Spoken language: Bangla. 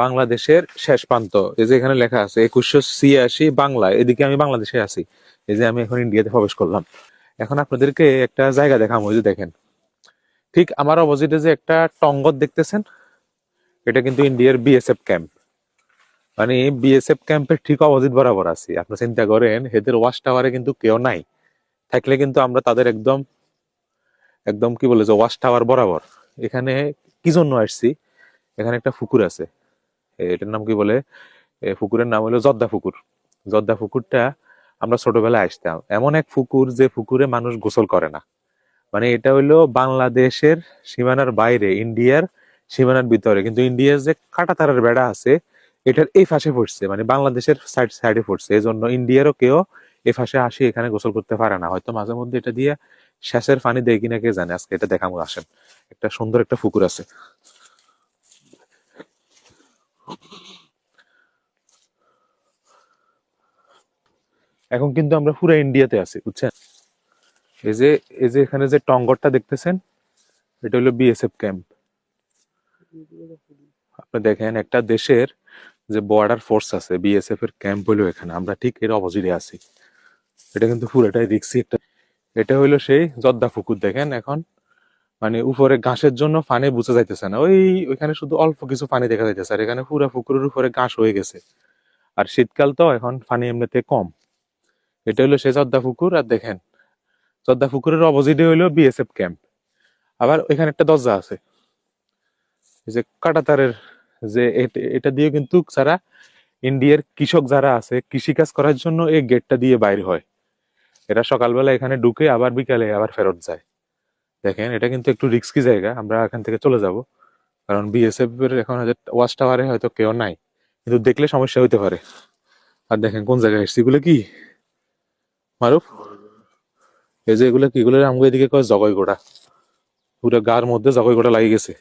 বাংলাদেশের শেষ প্রান্ত। এই যে এখানে লেখা আছে 2186 বাংলা, এদিকে আমি বাংলাদেশে আছি। এই যে আমি এখন ইন্ডিয়াতে প্রবেশ করলাম। এখন আপনাদেরকে একটা জায়গা দেখাবো, ওই যে দেখেন ঠিক আমার অপোজিটে যে একটা টঙ্গর দেখতেছেন, এটা কিন্তু ইন্ডিয়ার বিএসএফ ক্যাম্প। মানে বিএসএফ ক্যাম্পের ঠিক অপোজিট বরাবর আছি। আপনি চিন্তা করেন, এদের ওয়াচ টাওয়ারে কিন্তু কেউ নাই, থাকলে কিন্তু আমরা তাদের একদম একদম কি বলে যে ওয়াচ টাওয়ার বরাবর। এখানে কি জন্য আসছি, এখানে একটা পুকুর আছে, এটার নাম কি বলে, পুকুরের নাম হলো জর্দা পুকুর। জর্দা পুকুরটা আমরা ছোটবেলায় আসতাম, এমন এক পুকুর যে পুকুরে মানুষ গোসল করে না। মানে এটা হইলো বাংলাদেশের সীমানার বাইরে, ইন্ডিয়ার সীমানার ভিতরে, কিন্তু ইন্ডিয়ার যে কাঁটাতারের বেড়া আছে এটার এই ফাঁসে পড়ছে, মানে বাংলাদেশের সাইডে পড়ছে। এই জন্য ইন্ডিয়ারও কেউ এই ফাঁসে আসি এখানে গোসল করতে পারে না। হয়তো মাঝে মধ্যে এটা দিয়ে শ্বাসের পানি দেয় কিনা কে জানে। আজকে এটা দেখাবো, আসেন। একটা সুন্দর একটা পুকুর আছে। এখন কিন্তু আমরা পুরো ইন্ডিয়াতে আছি, বুঝছেন। এই যে এই যে এখানে যে টঙ্গরটা দেখতেছেন, এটা হলো বিএসএফ ক্যাম্প। আপনি দেখেন একটা দেশের যে বর্ডার ফোর্স আছে, বিএসএফ এর ক্যাম্প হইলো এখানে, আমরা ঠিক এর অপোজিটে আছি। এটা কিন্তু পুরোটাই রিক্সি একটা। এটা হইলো সেই জর্দা পুকুর। দেখেন এখন মানে উপরে ঘাসের জন্য পানি বুঝে যাইতেছে না, ওইখানে শুধু অল্প কিছু পানি দেখা যাইতেছে, আর এখানে পুরো পুকুরের উপরে ঘাস হয়ে গেছে। আর শীতকাল তো এখন পানি এমনিতে কম। এটা হলো সেই জর্দা পুকুর। আর দেখেন জর্দা পুকুরের অপোজিটে হইলো বিএসএফ ক্যাম্প। আবার এখানে একটা দরজা আছে, এই যে কাঁটাতারের, যে এটা দিয়ে কিন্তু যারা ইন্ডিয়ার কৃষক যারা আছে কৃষিকাজ করার জন্য এই গেটটা দিয়ে বাইরে হয়। এরা সকালবেলা এখানে ঢুকে আবার বিকালে আবার ফেরত যায়। দেখেন এটা কিন্তু একটু রিস্কি জায়গা, আমরা এখান থেকে চলে যাব, কারণ বিএসএফ এর এখন হয়তো ওয়াচ টাওয়ারে হয়তো কেউ নাই, কিন্তু দেখলে সমস্যা হইতে পারে। আর দেখেন কোন জায়গায় এসছি, এগুলো কি মারুফ, এই যে এগুলো কি, এগুলো আমাকে এদিকে কয় জগই গোড়া, পুরো গার মধ্যে জগই গোড়া লাগিয়ে গেছে।